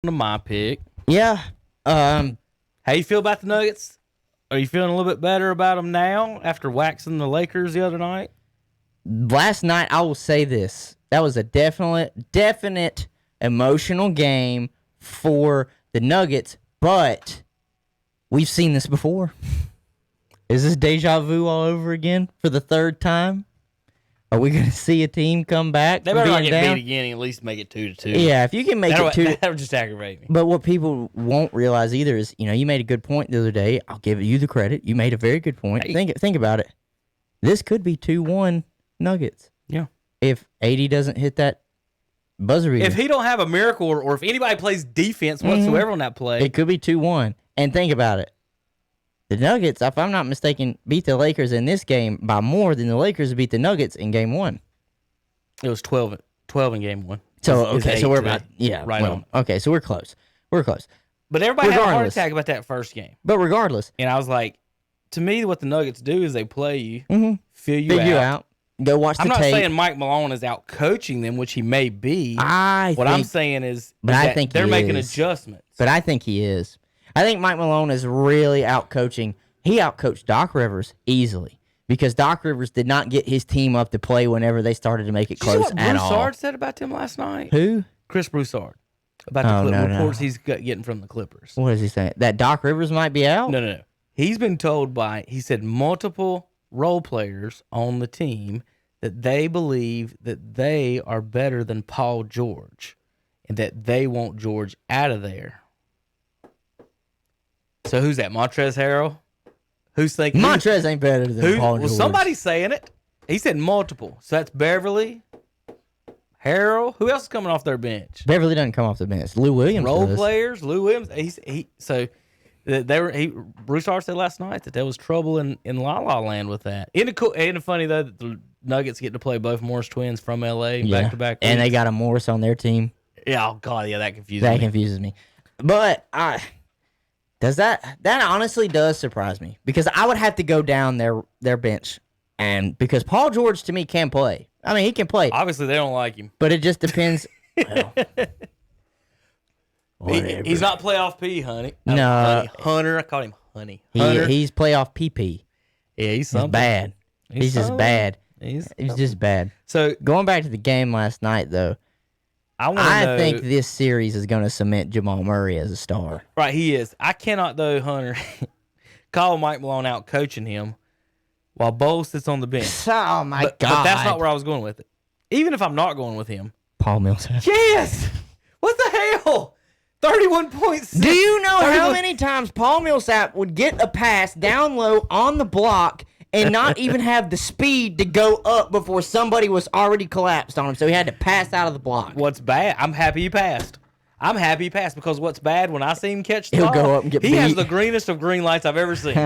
to my pick. Yeah. How you feel about the Nuggets? Are you feeling a little bit better about them now after waxing the Lakers the other night? Last night, I will say this. That was a definite emotional game for the Nuggets, but we've seen this before. Is this deja vu all over again for the third time? Are we going to see a team come back? They better not get beat again and at least make it 2-2. Yeah, if you can make it 2. That would just aggravate me. But what people won't realize either is, you made a good point the other day. I'll give you the credit. You made a very good point. Hey. Think about it. This could be 2-1 Nuggets. Yeah. If AD doesn't hit that buzzer beater. If he don't have a miracle or if anybody plays defense whatsoever on that play. It could be 2-1. And think about it. The Nuggets, if I'm not mistaken, beat the Lakers in this game by more than the Lakers beat the Nuggets in Game 1. It was 12 in Game 1. So we're about right on. Okay, so we're close. But everybody had a heart attack about that first game. But regardless, and I was like, to me, what the Nuggets do is they play you, fill you out. Go watch the tape. I'm not saying Mike Malone is out coaching them, which he may be. I'm saying is I think they're making adjustments. But I think he is. I think Mike Malone is really out-coaching. He outcoached Doc Rivers easily because Doc Rivers did not get his team up to play whenever they started to make it close at all. Did you see what Broussard said about them last night? Who? Chris Broussard. About the reports he's getting from the Clippers. What is he saying? That Doc Rivers might be out? No. He's been told he said multiple role players on the team that they believe that they are better than Paul George and that they want George out of there. So who's that? Montrezl Harrell? Who's thinking? Montrez ain't better than Paul George. Well, somebody's saying it. He said multiple. So that's Beverly, Harrell. Who else is coming off their bench? Beverly doesn't come off the bench. Lou Williams Role players. Lou Williams. Broussard said last night that there was trouble in La La Land with that. Isn't it funny though that the Nuggets get to play both Morris twins from LA back to back? And they got a Morris on their team. Yeah, oh god, yeah, that confuses me. But that honestly does surprise me because I would have to go down their bench, and because Paul George to me can play. I mean, he can play. Obviously, they don't like him, but it just depends. He's not playoff P, honey. No, Hunter. I call him Honey. He's playoff PP. Yeah, he's bad. He's just bad. He's just bad. So going back to the game last night, though. I think this series is going to cement Jamal Murray as a star. Right, he is. I cannot, though, Hunter, call Mike Malone out coaching him while Bo sits on the bench. Oh, my God. But that's not where I was going with it. Even if I'm not going with him. Paul Millsap. Yes! What the hell? 31 points. Do you know how many times Paul Millsap would get a pass down low on the block and not even have the speed to go up before somebody was already collapsed on him, so he had to pass out of the block. What's bad? I'm happy he passed. Because what's bad, when I see him catch the ball, he'll go up and get beat. He has the greenest of green lights I've ever seen.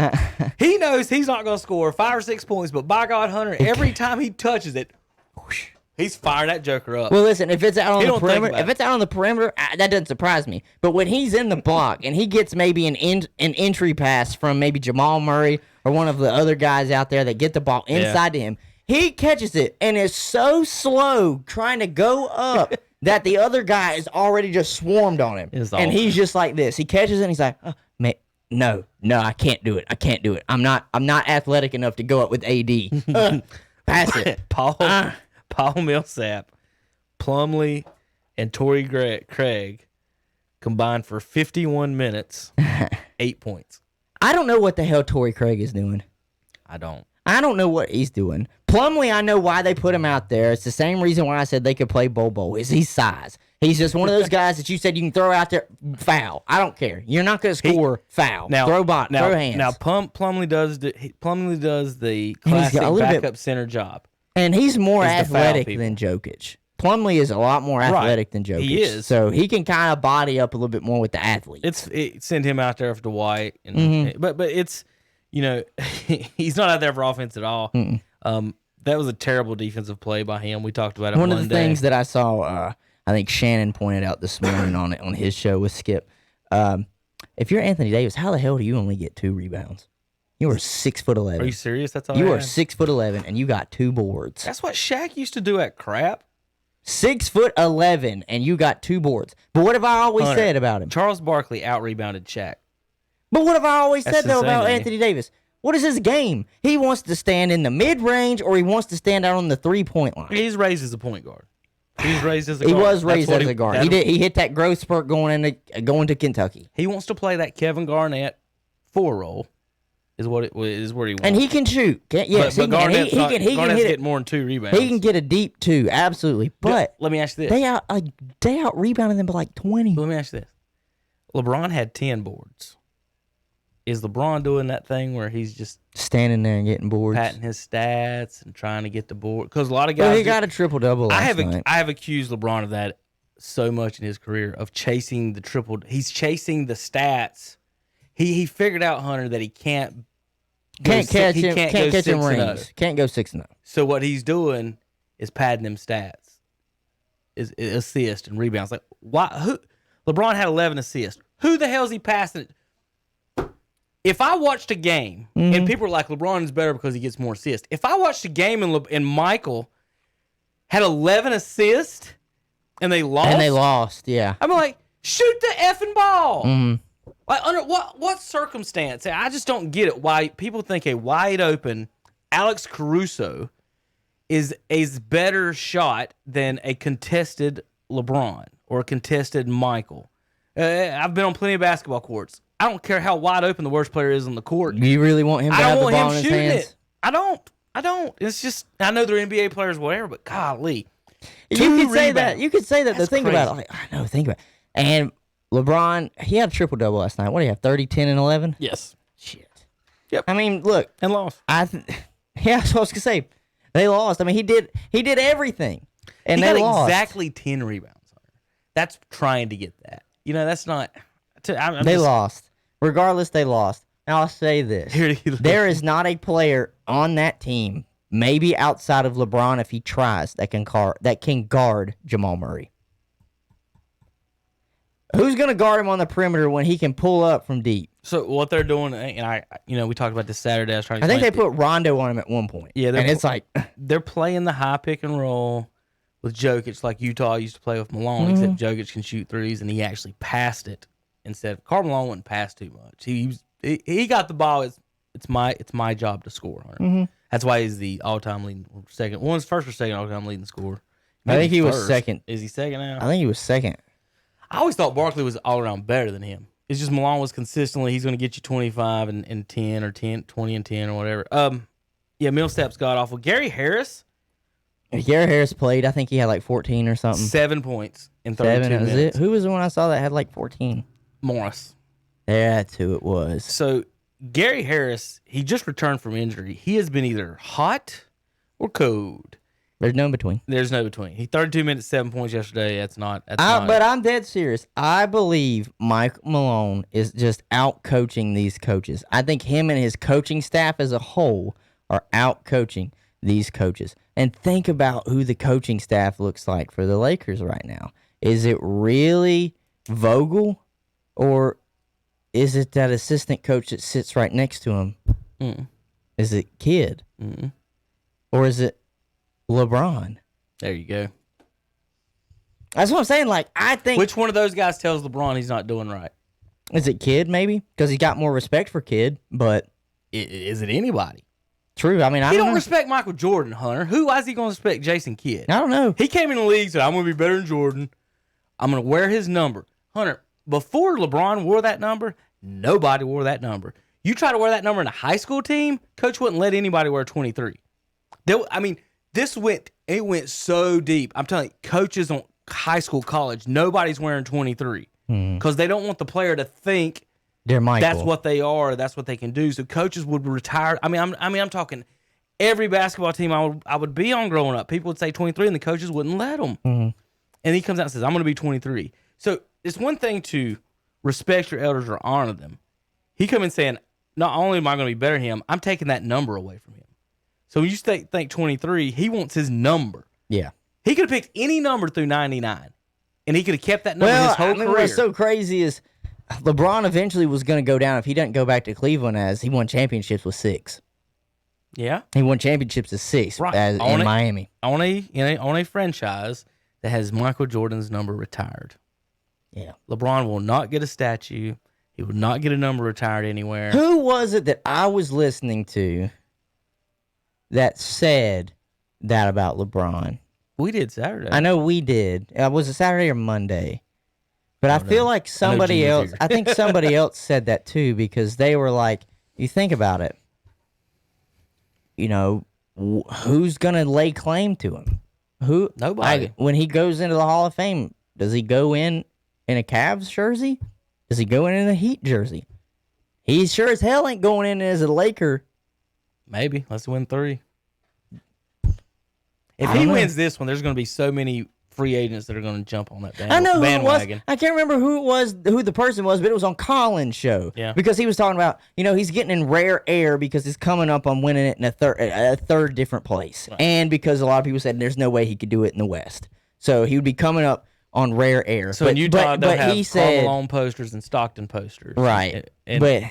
He knows he's not going to score 5 or 6 points, but by God, Hunter, every time he touches it, whoosh, he's firing that joker up. Well, listen, if it's out on the perimeter, that doesn't surprise me. But when he's in the block and he gets maybe an entry pass from maybe Jamal Murray or one of the other guys out there that get the ball inside to him, he catches it and is so slow trying to go up that the other guy is already just swarmed on him. And he's just like this. He catches it and he's like, oh, man, no, I can't do it. I'm not athletic enough to go up with AD. Pass it. Paul Millsap, Plumlee, and Torrey Craig combined for 51 minutes, 8 points. I don't know what the hell Torrey Craig is doing. I don't know what he's doing. Plumlee, I know why they put him out there. It's the same reason why I said they could play Bobo. Is he's size. He's just one of those guys that you said you can throw out there, foul. I don't care. You're not going to score, foul. Now, throw hands. Now, Plumlee does the classic backup center job. And he's more athletic than Jokic. Plumlee is a lot more athletic than Jokic. He is. So he can kind of body up a little bit more with the athlete. Send him out there for Dwight. But it's, he's not out there for offense at all. That was a terrible defensive play by him. We talked about it One of the things that I saw, I think Shannon pointed out this morning on his show with Skip. If you're Anthony Davis, how the hell do you only get 2 rebounds? You are 6'11". Are you serious? That's all you are 6'11", and you got 2 boards. That's what Shaq used to do at Crap. 6'11", and you got 2 boards. But what have I always said about him? Charles Barkley out-rebounded Shaq. But what have I always said, though, about insane. Anthony Davis? What is his game? He wants to stand in the mid-range, or he wants to stand out on the 3-point line. He's raised as a point guard. He was raised as a He guard. was raised as a guard. He hit that growth spurt going to Kentucky. He wants to play that Kevin Garnett 4 role. Is what he wants. And he can shoot. Yes, but Garnett's he can Garnett's hit getting more than 2 rebounds. He can get a deep 2, absolutely. But let me ask you this: they out rebounded them by like 20. Let me ask you this: LeBron had 10 boards. Is LeBron doing that thing where he's just standing there and getting boards, patting his stats and trying to get the board? Because a lot of guys, well, he got a triple-double last night. I have accused LeBron of that so much in his career, of chasing the triple. He's chasing the stats. He figured out, Hunter, that he can't catch him. Can't catch him 6-0. rings. Can't go 6-0. So what he's doing is padding them stats, is assist and rebounds. Like why? LeBron had 11 assists. Who the hell is he passing it? If I watched a game, and people are like, LeBron is better because he gets more assists. If I watched a game and Michael had 11 assists and they lost. Yeah. I'm like, shoot the effing ball. Mm-hmm. Like, under what circumstance? I just don't get it. Why people think a wide open Alex Caruso is a better shot than a contested LeBron or a contested Michael. I've been on plenty of basketball courts. I don't care how wide open the worst player is on the court. You really want him to have the ball in his hands? I don't. It's just, I know they're NBA players, whatever, but golly. You could say that. You could say that. That's the thing crazy. about it, I know. Think about it. And LeBron, he had a triple-double last night. What do you have, 30, 10, and 11? Yes. Shit. Yep. I mean, look. And lost. Yeah, that's what I was going to say. They lost. I mean, he did everything. And he they got lost. exactly 10 rebounds. That's trying to get that. That's not. They lost. Regardless, they lost. Now, I'll say this. There is not a player on that team, maybe outside of LeBron if he tries, that can guard Jamal Murray. Who's going to guard him on the perimeter when he can pull up from deep? So what they're doing, and we talked about this Saturday. I think they put Rondo on him at one point. Yeah, and it's like they're playing the high pick and roll with Jokic like Utah used to play with Malone, except Jokic can shoot threes, and he actually passed it instead. Karl Malone wouldn't pass too much. He got the ball. It's my job to score. Hunter. That's why he's the all-time leading second. One's first or second all-time leading scorer. I think he was second. Is he second now? I think he was second. I always thought Barkley was all around better than him. It's just Malone was consistently, he's going to get you 25 and 10 or 20 and 10 or whatever. Yeah, Millsap's god awful. Gary Harris played. I think he had like 14 or something. 7 points in 32 minutes. It? Who was the one I saw that had like 14? Morris. That's who it was. So Gary Harris, he just returned from injury. He has been either hot or cold. There's no in between. There's no between. He 32 minutes, 7 points yesterday. That's not. But I'm dead serious. I believe Mike Malone is just out coaching these coaches. I think him and his coaching staff as a whole are out coaching these coaches. And think about who the coaching staff looks like for the Lakers right now. Is it really Vogel, or is it that assistant coach that sits right next to him? Is it Kidd? Or is it LeBron? There you go. That's what I'm saying. Like, I think. Which one of those guys tells LeBron he's not doing right? Is it Kidd, maybe? Because he got more respect for Kidd, but. Is it anybody? True. I mean, he don't respect Michael Jordan, Hunter. Why is he going to respect Jason Kidd? I don't know. He came in the league and said, I'm going to be better than Jordan. I'm going to wear his number. Hunter, before LeBron wore that number, nobody wore that number. You try to wear that number in a high school team, coach wouldn't let anybody wear 23. It went so deep. I'm telling you, coaches on high school, college, nobody's wearing 23 because they don't want the player to think they're Michael. That's what they are. That's what they can do. So coaches would retire. I'm talking every basketball team I would be on growing up. People would say 23, and the coaches wouldn't let them. And he comes out and says, "I'm going to be 23." So it's one thing to respect your elders or honor them. He come in saying, "Not only am I going to be better than him, I'm taking that number away from him." So when you think 23, he wants his number. Yeah. He could have picked any number through 99, and he could have kept that number his whole career. What's so crazy is LeBron eventually was going to go down if he doesn't go back to Cleveland, as he won championships with 6. Yeah. He won championships with 6 right. in Miami. On a franchise that has Michael Jordan's number retired. Yeah. LeBron will not get a statue. He will not get a number retired anywhere. Who was it that I was listening to that said that about LeBron? We did Saturday. I know we did. Was it Saturday or Monday? But I feel like somebody else, I think somebody else said that too, because they were like, you think about it, you know, who's going to lay claim to him? Nobody. When he goes into the Hall of Fame, does he go in a Cavs jersey? Does he go in a Heat jersey? He sure as hell ain't going in as a Laker. Maybe. Let's win 3. If he wins this one, there's going to be so many free agents that are going to jump on that bandwagon. I know who it was. I can't remember who the person was, but it was on Colin's show. Yeah. Because he was talking about, he's getting in rare air because he's coming up on winning it in a third different place. Right. And because a lot of people said there's no way he could do it in the West. So he would be coming up on rare air. So in Utah, they'll have Karl Malone posters and Stockton posters. Right. But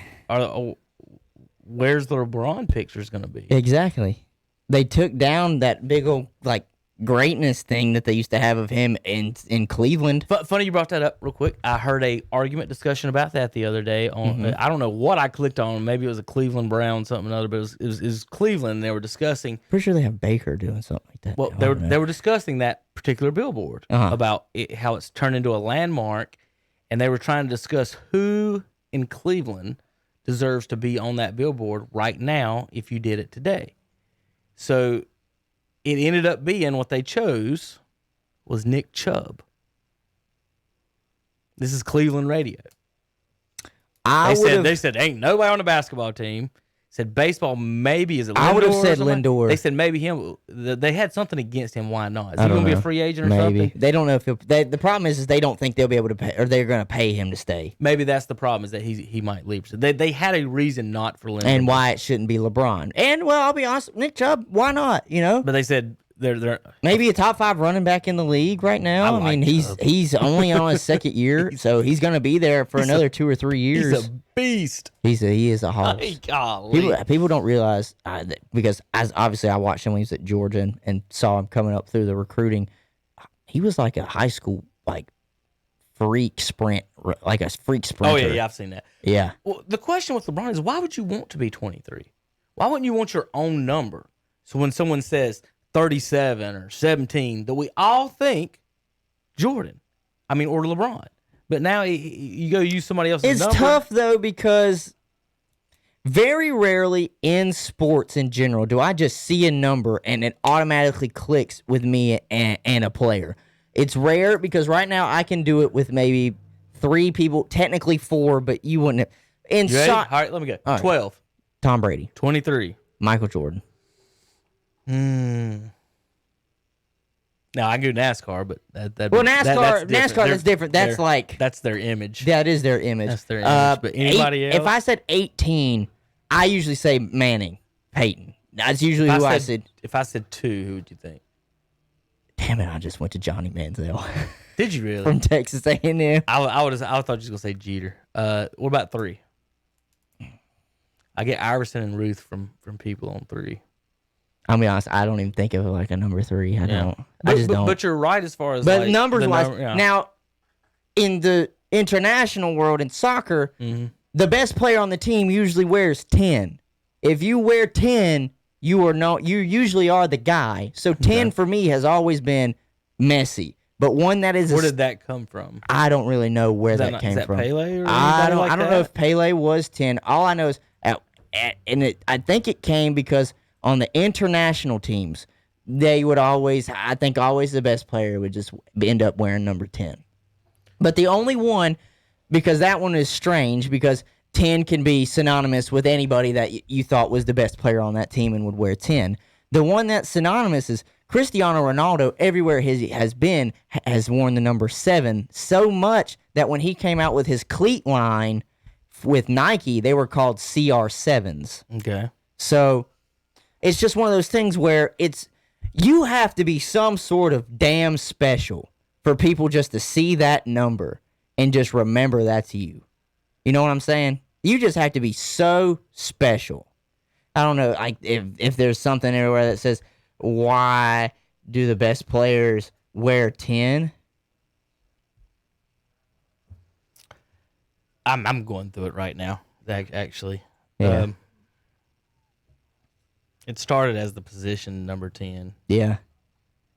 where's the LeBron pictures going to be? Exactly. They took down that big old, greatness thing that they used to have of him in Cleveland. Funny you brought that up real quick. I heard a argument discussion about that the other day on I don't know what I clicked on. Maybe it was a Cleveland Brown something or other, but it was Cleveland, and they were discussing. Pretty sure they have Baker doing something like that. Well, they were discussing that particular billboard about how it's turned into a landmark, and they were trying to discuss who in Cleveland deserves to be on that billboard right now if you did it today. So it ended up being what they chose was Nick Chubb. This is Cleveland radio. They said ain't nobody on the basketball team. Said baseball maybe is it Lindor? I would have said Lindor. They said maybe him. They had something against him. Why not? Is he going to be a free agent or something? They don't know if the problem is they don't think they'll be able to pay, or they're going to pay him to stay. Maybe that's the problem, is that he might leave. So they had a reason not for Lindor. And why it shouldn't be LeBron. And well, I'll be honest, Nick Chubb, why not? But they said they're maybe a top 5 running back in the league right now. I mean, he's only on his second year, so he's going to be there for another 2 or 3 years. He's a beast. He is a hoss. People don't realize because as obviously I watched him when he was at Georgia and saw him coming up through the recruiting. He was like a high school freak sprinter. Oh yeah, I've seen that. Yeah. Well, the question with LeBron is, why would you want to be 23? Why wouldn't you want your own number? So when someone says 37 or 17, that we all think Jordan, or LeBron. But now you go use somebody else's number. It's tough, though, because very rarely in sports in general do I just see a number and it automatically clicks with me and a player. It's rare because right now I can do it with maybe 3 people, technically 4, but you wouldn't have. All right, let me go. 12. Tom Brady. 23. Michael Jordan. Now I can do NASCAR, but NASCAR that's different. That's their image. That is their image. That's their image. But anybody else? If I said 18, I usually say Manning, Peyton. That's usually who I said. If I said 2, who would you think? Damn it! I just went to Johnny Manziel. Did you really? From Texas A&M. I thought you was gonna say Jeter. What about 3? I get Iverson and Ruth from people on 3. I'll be honest, I don't even think of it like a number 3. I don't. I just don't. But you're right as far as numbers wise. Now, in the international world in soccer, the best player on the team usually wears 10. If you wear 10, you usually are the guy. So 10 for me has always been Messi. But one that is where did that come from? I don't really know where that came from. Pele or I don't know if Pele was 10. All I know is I think it came because on the international teams, they would always the best player would just end up wearing number 10. But the only one, because that one is strange, because 10 can be synonymous with anybody that you thought was the best player on that team and would wear 10. The one that's synonymous is Cristiano Ronaldo. Everywhere he has been has worn the number 7 so much that when he came out with his cleat line with Nike, they were called CR7s. Okay. So it's just one of those things where you have to be some sort of damn special for people just to see that number and just remember that's you. You know what I'm saying? You just have to be so special. I don't know, if there's something everywhere that says, why do the best players wear 10? I'm going through it right now. Actually, Yeah. it started as the position number 10. Yeah.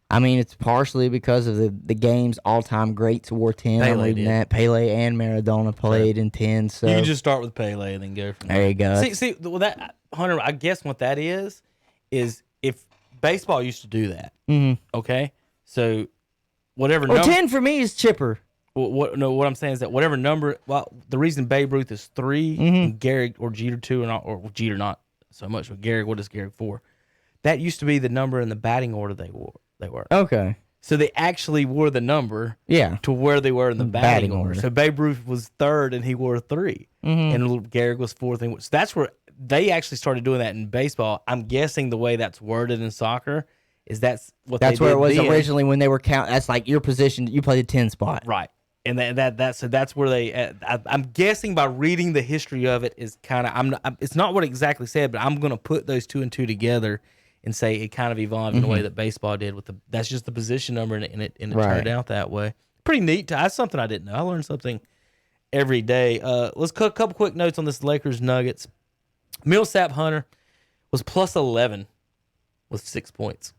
I mean, it's partially because of the game's all-time greats wore 10. I'm reading that. Pele and Maradona played in 10. So you can just start with Pele and then go from there. There you go. See, well, that Hunter, I guess what that is if baseball used to do that. Mm-hmm. Okay, so whatever. Well, 10 for me is chipper. What I'm saying is that whatever number. Well, the reason Babe Ruth is 3, and Gehrig or Jeter 2, or Jeter not so much, but Gehrig, what is Gehrig 4? That used to be the number in the batting order they were. Okay. So they actually wore the number to where they were in the batting order. So Babe Ruth was 3rd and he wore 3. And Gehrig was 4th. So that's where they actually started doing that in baseball. I'm guessing the way that's worded in soccer is that's where it was originally when they were counting. That's like your position. You played the 10 spot. Right. And that's where they. I'm guessing by reading the history of it is kind of. It's not what it exactly said, but I'm going to put those 2 and 2 together and say it kind of evolved in the way that baseball did. That's just the position number, and it turned out that way. Pretty neat. That's something I didn't know. I learned something every day. Let's cut a couple quick notes on this Lakers Nuggets. Millsap Hunter was plus 11 with 6 points.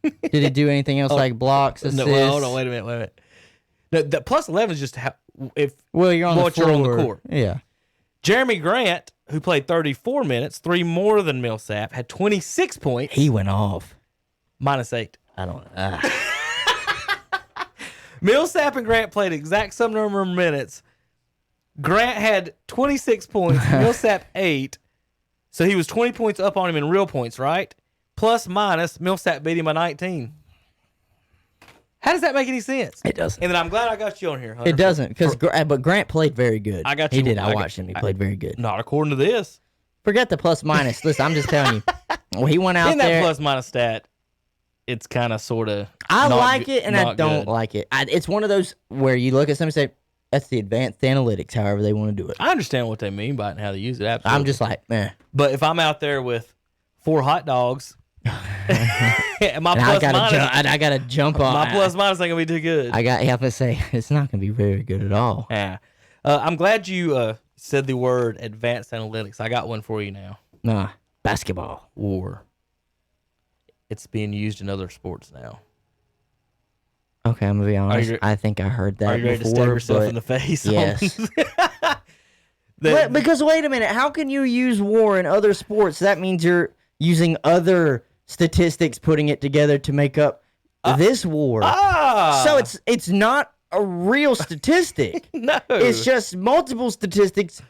Did he do anything else like blocks, assists? No, well, hold on, wait a minute. No, the plus 11 is just you're on the floor. You're on the court. Yeah. Jeremy Grant, who played 34 minutes, 3 more than Millsap, had 26 points. He went off. -8. I don't. Millsap and Grant played exact same number of minutes. Grant had 26 points, Millsap 8. So he was 20 points up on him in real points, right? Plus minus, Millsap beat him by 19. How does that make any sense? It doesn't. And then I'm glad I got you on here, Hunter. It doesn't, but Grant played very good. I got you. He did. I watched him. He played very good. Not according to this. Forget the plus minus. Listen, I'm just telling you. Well, he went out in there. That plus minus stat, it's kind of sort of. I like it and I don't like it. It's one of those where you look at something and say, that's the advanced analytics, however they want to do it. I understand what they mean by it and how they use it. Absolutely. I'm just like, meh. But if I'm out there with 4 hot dogs, and I gotta jump on. My plus minus ain't gonna be too good. I have to say it's not gonna be very good at all. Yeah. I'm glad you said the word advanced analytics. I got one for you now. Nah, basketball. War. It's being used in other sports now. Okay, I'm gonna be honest. I think I heard that. Are you ready to stab yourself in the face? Yes. Because wait a minute, how can you use war in other sports? That means you're using other statistics, putting it together to make up this war. So it's not a real statistic. No, it's just multiple statistics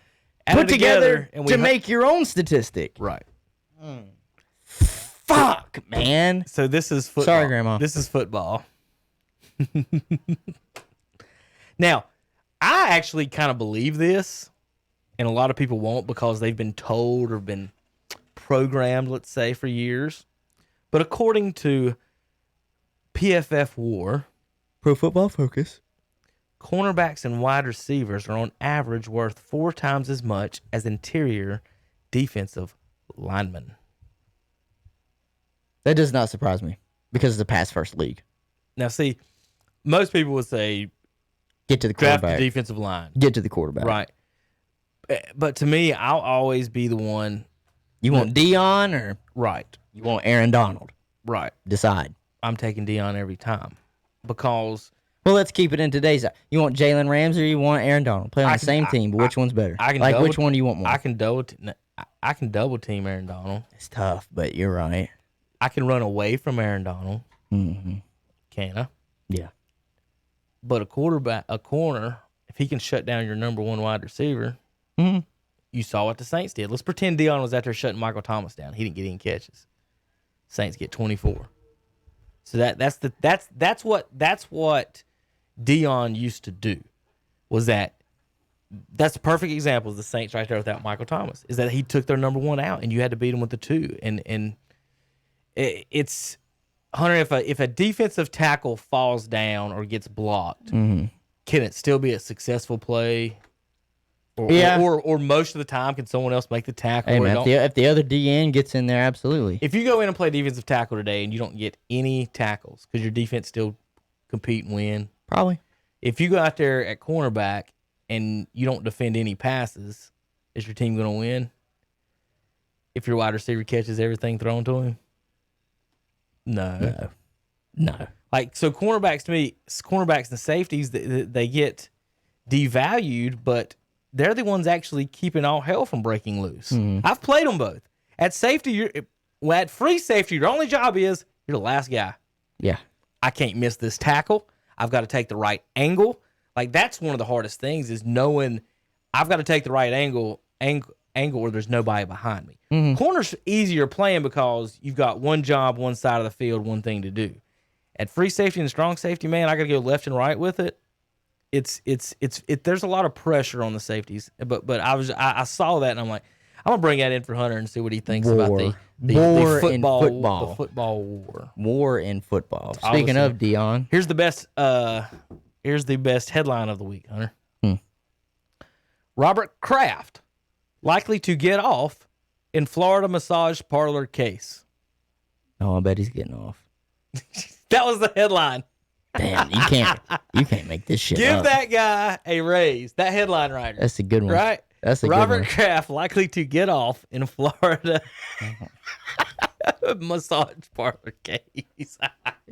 put together to make your own statistic. Right. Fuck, man. So this is football. Sorry, Grandma. This is football. Now, I actually kind of believe this, and a lot of people won't because they've been told or been programmed, let's say, for years. But according to PFF War, Pro Football Focus, cornerbacks and wide receivers are on average worth 4 times as much as interior defensive linemen. That does not surprise me because it's a pass-first league. Now, see, most people would say, get to the quarterback. Draft the defensive line. Get to the quarterback. Right. But to me, I'll always be the one. You want Dion or right? You want Aaron Donald? Right. Decide. I'm taking Dion every time because. Well, let's keep it in today's. You want Jalen Ramsey or you want Aaron Donald? Play on the same team, but which one's better? Which one do you want more? I can double team Aaron Donald. It's tough, but you're right. I can run away from Aaron Donald. Mm-hmm. Can I? Yeah. But a corner, if he can shut down your number 1 wide receiver, you saw what the Saints did. Let's pretend Dion was out there shutting Michael Thomas down. He didn't get any catches. Saints get 24. So that's what Dion used to do. That's a perfect example of the Saints right there without Michael Thomas. Is that he took their number 1 out and you had to beat him with the 2. And it's Hunter, if a defensive tackle falls down or gets blocked, can it still be a successful play? Or most of the time, can someone else make the tackle? Hey, man, if the other DN gets in there, absolutely. If you go in and play defensive tackle today and you don't get any tackles because your defense still compete and win. Probably. If you go out there at cornerback and you don't defend any passes, is your team going to win? If your wide receiver catches everything thrown to him? No. Like, so cornerbacks, to me, cornerbacks and safeties, they get devalued, but they're the ones actually keeping all hell from breaking loose. I've played them both. At safety, at free safety, your only job is you're the last guy. Yeah. I can't miss this tackle. I've got to take the right angle. Like, that's one of the hardest things is knowing I've got to take the right angle where there's nobody behind me. Corner's easier playing because you've got one job, one side of the field, one thing to do. At free safety and strong safety, man, I got to go left and right with it. There's a lot of pressure on the safeties, but I saw that and I'm like, I'm gonna bring that in for Hunter and see what he thinks about the football war. War in football. Speaking of Dion, here's the best headline of the week, Hunter. Robert Kraft likely to get off in Florida massage parlor case. Oh, I bet he's getting off. That was the headline. Damn, you can't make this shit Give up. that guy a raise. That headline writer. That's a good one. Right? That's a Robert good one. Kraft likely to get off in Florida massage parlor case.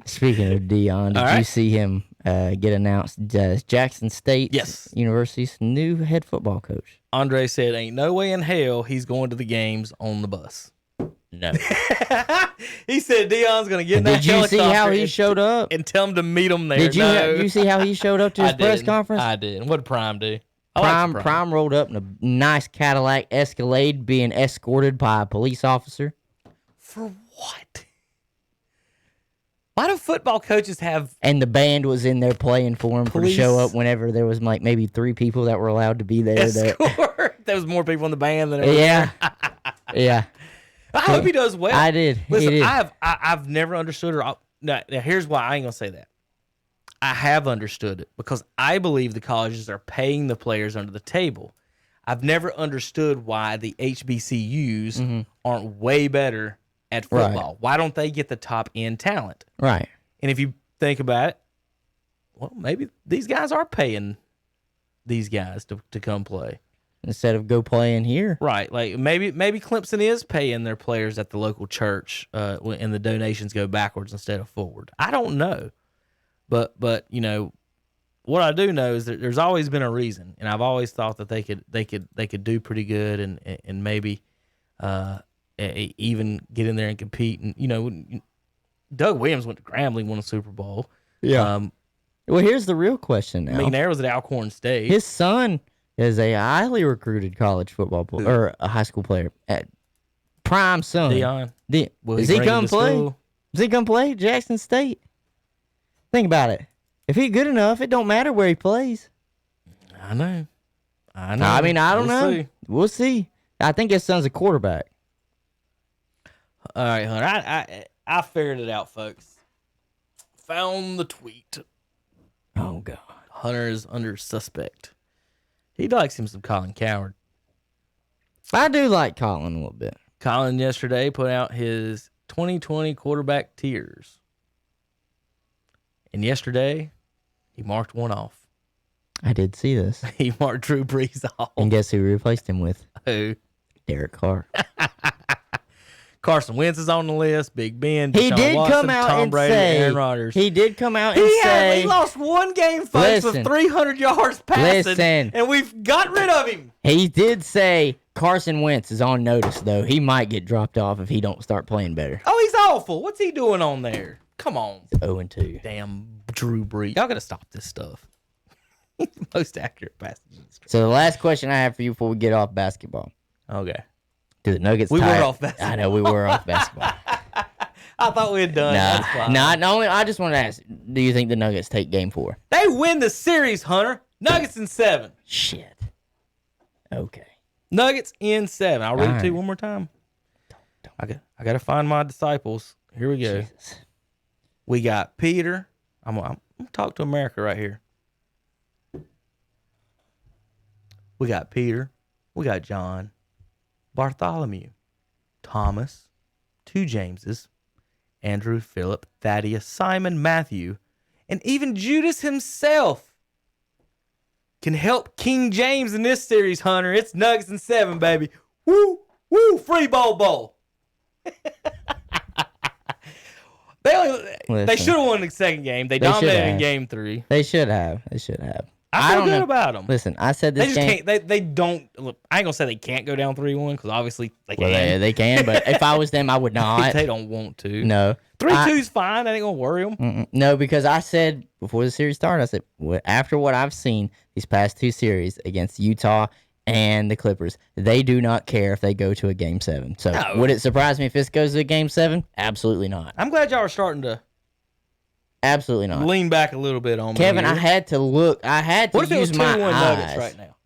Speaking of Dion, did you see him get announced as Jackson State University's new head football coach? Andre said, ain't no way in hell he's going to the games on the bus. No. He said Dion's going to get in that helicopter. Did you see how he showed up? And tell him to meet him there. Did you see how he showed up to his press conference? I did. What did Prime do? Prime rolled up in a nice Cadillac Escalade being escorted by a police officer. For what? Why do football coaches have... And the band was in there playing for him to show up whenever there was like maybe 3 people that were allowed to be there. Escort? There was more people in the band than there were. Yeah. I hope he does well. I did. Listen, I've never understood now, here's why I ain't going to say that. I have understood it because I believe the colleges are paying the players under the table. I've never understood why the HBCUs aren't way better at football. Right. Why don't they get the top end talent? Right. And if you think about it, well, maybe these guys are paying these guys to come play. Instead of go playing here. Right. Like maybe Clemson is paying their players at the local church and the donations go backwards instead of forward. I don't know. But you know, what I do know is that there's always been a reason, and I've always thought that they could do pretty good and maybe even get in there and compete. And you know, Doug Williams went to Grambling, won a Super Bowl. Yeah. Well, here's the real question now. McNair was at Alcorn State. His son is a highly recruited college football player or a high school player. Prime son. Dion. Does he come play? Does he come play Jackson State? Think about it. If he's good enough, it don't matter where he plays. I know. I mean, I don't know. See. We'll see. I think his son's a quarterback. All right, Hunter. I figured it out, folks. Found the tweet. Oh, God. Hunter is under suspect. He likes him some Colin Cowherd. I do like Colin a little bit. Colin yesterday put out his 2020 quarterback tiers. And yesterday, he marked one off. I did see this. He marked Drew Brees off. And guess who he replaced him with? Who? Derek Carr. Carson Wentz is on the list. Big Ben. He did Watson, come out Tom and Brady, say. Aaron Rodgers. He did come out and say. He lost one game, folks, with 300 yards passing. And we've got rid of him. He did say Carson Wentz is on notice, though. He might get dropped off if he don't start playing better. Oh, he's awful. What's he doing on there? Come on. 0-2. Damn Drew Brees. Y'all got to stop this stuff. He's the most accurate passer. So the last question I have for you before we get off basketball. Okay. Do the Nuggets We tie were it? off basketball. I know we were off basketball. I thought we had done. I just want to ask, do you think the Nuggets take game 4? They win the series, Hunter. Nuggets in 7. Shit. Okay. Nuggets in 7. I'll read it to you one more time. I got to find my disciples. Here we go. Jesus. We got Peter. I'm going to talk to America right here. We got Peter. We got John. Bartholomew. Thomas. 2 Jameses. Andrew, Philip, Thaddeus, Simon, Matthew, And even Judas himself can help King James in this series, Hunter. It's Nuggets in 7, baby. Woo, woo, free bowl. They should have won the second game. They dominated in game 3. They should have. I feel good about them. Listen, I said this game. They don't. Look, I ain't gonna say they can't go down 3-1 because obviously they can. Well, they can, but if I was them, I would not. They don't want to. No. 3-2's fine. That ain't gonna worry them. No, because I said before the series started, I said after what I've seen these past 2 series against Utah and the Clippers, they do not care if they go to a game 7. So would it surprise me if this goes to a game 7? Absolutely not. I'm glad y'all are starting to. Absolutely not. Lean back a little bit on me. Kevin, I had to look. I had to use my eyes. Nuggets right now?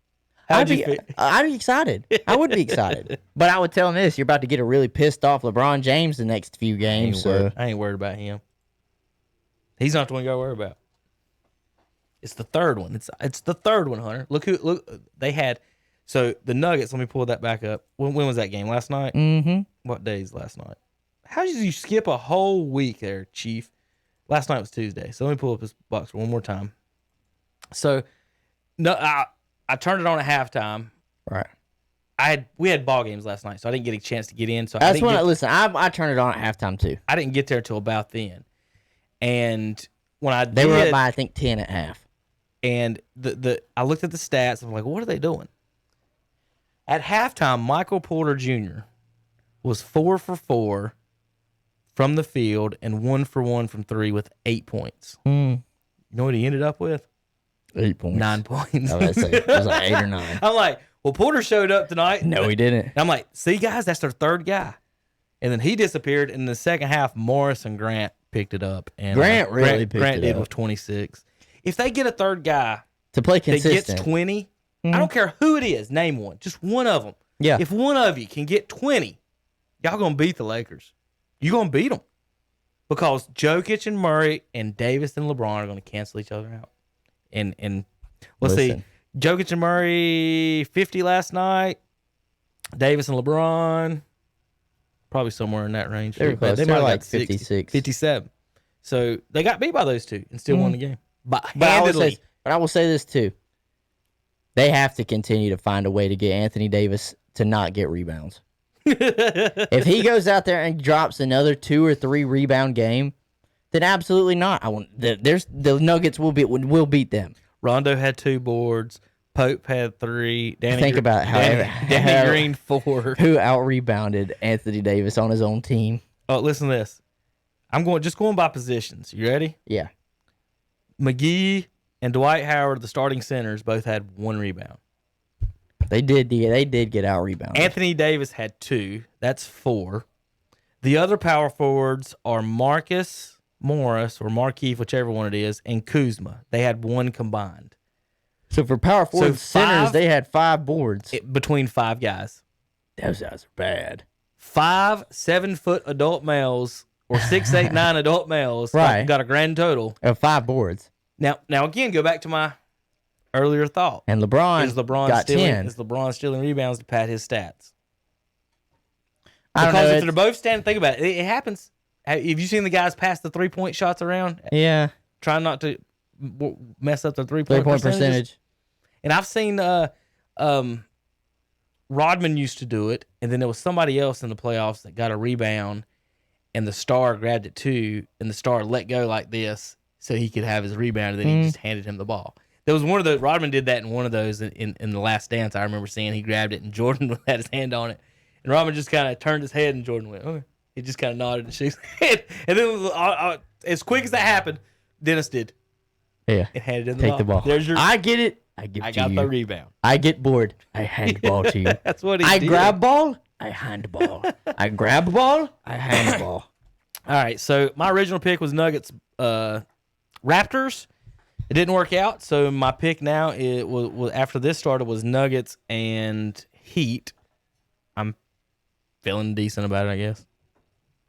I'd be excited. I would be excited. But I would tell him this: you're about to get a really pissed off LeBron James the next few games. I ain't worried about him. He's not the one you got to worry about. It's the third one. It's the third one, Hunter. Look they had. So the Nuggets. Let me pull that back up. When was that game? Last night. Mm-hmm. What day is last night? How did you skip a whole week there, Chief? Last night was Tuesday. So let me pull up this box one more time. So, no, I turned it on at halftime. Right. We had ball games last night, so I didn't get a chance to get in. So that's when I turned it on at halftime too. I didn't get there till about then, and when they were up by I think 10 at half. And I looked at the stats. I'm like, what are they doing? At halftime, Michael Porter Jr. was 4 for 4 from the field and 1 for 1 from 3 with 8 points. You know what he ended up with? 8 points. 9 points. I was say, it was like 8 or 9. I'm like, well, Porter showed up tonight. No, he didn't. And I'm like, see, guys, that's their third guy. And then he disappeared. In the second half, Morris and Grant picked it up. And Grant really picked Grant it did up. with 26. If they get a third guy to play consistent that gets 20, I don't care who it is. Name one. Just one of them. Yeah. If one of you can get 20, y'all going to beat the Lakers. You're going to beat them. Because Jokic and Murray and Davis and LeBron are going to cancel each other out. And let's see. Jokic and Murray, 50 last night. Davis and LeBron, probably somewhere in that range. They were like 56. 57. So they got beat by those two and still won the game. But I will say this too. They have to continue to find a way to get Anthony Davis to not get rebounds. If he goes out there and drops another 2 or 3 rebound game, then absolutely not. The Nuggets will beat them. Rondo had 2 boards. Pope had 3. Danny Green 4. Who out rebounded Anthony Davis on his own team? Oh, listen to this. I'm going by positions. You ready? Yeah. McGee and Dwight Howard, the starting centers, both had 1 rebound. They did get out rebounded. Anthony Davis had 2. That's 4. The other power forwards are Marcus Morris or Markieff, whichever one it is, and Kuzma. They had 1 combined. So for power forward centers, they had 5 boards. Between 5 guys. Those guys are bad. 5 7-foot adult males or 6, 8, 9 adult males got a grand total of 5 boards. Now again, go back to my earlier thought. And Is LeBron stealing rebounds to pad his stats? Because if they're both standing, think about it. It happens. Have you seen the guys pass the 3-point shots around? Yeah. Trying not to mess up their 3-point percentage. And I've seen Rodman used to do it, and then there was somebody else in the playoffs that got a rebound, and the star grabbed it too, and the star let go like this so he could have his rebound, and then he just handed him the ball. There was one of the Rodman did that in one of those in the Last Dance. I remember seeing he grabbed it, and Jordan had his hand on it, and Rodman just kind of turned his head, and Jordan went, "Okay." He just kind of nodded and shook his head, and then as quick as that happened, Dennis did. Yeah. And handed him Take the ball. There's your. I get it. I got the rebound. I get bored. I hand ball to you. That's what he did. I grab ball. I hand ball. I grab ball. I hand ball. All right. So my original pick was Nuggets, Raptors. It didn't work out. So my pick now was after this started was Nuggets and Heat. I'm feeling decent about it, I guess.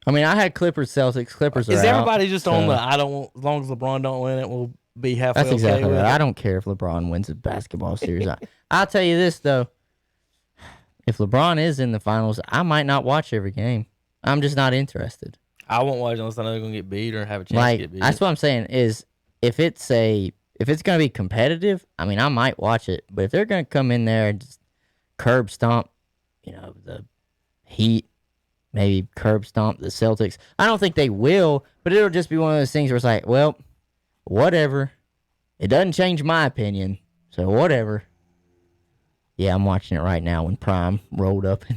I mean, I had Clippers, Celtics. Clippers are Is everybody out, just on the I don't want, as long as LeBron don't win it, we'll be halfway That's exactly okay with right. it? I don't care if LeBron wins a basketball series. I'll tell you this, though. If LeBron is in the finals, I might not watch every game. I'm just not interested. I won't watch unless I know they're going to get beat or have a chance to get beat. That's what I'm saying is if it's gonna be competitive, I mean, I might watch it. But if they're gonna come in there and just curb stomp, the Heat, maybe curb stomp the Celtics, I don't think they will. But it'll just be one of those things where it's like, well, whatever. It doesn't change my opinion, so whatever. Yeah, I'm watching it right now when Prime rolled up in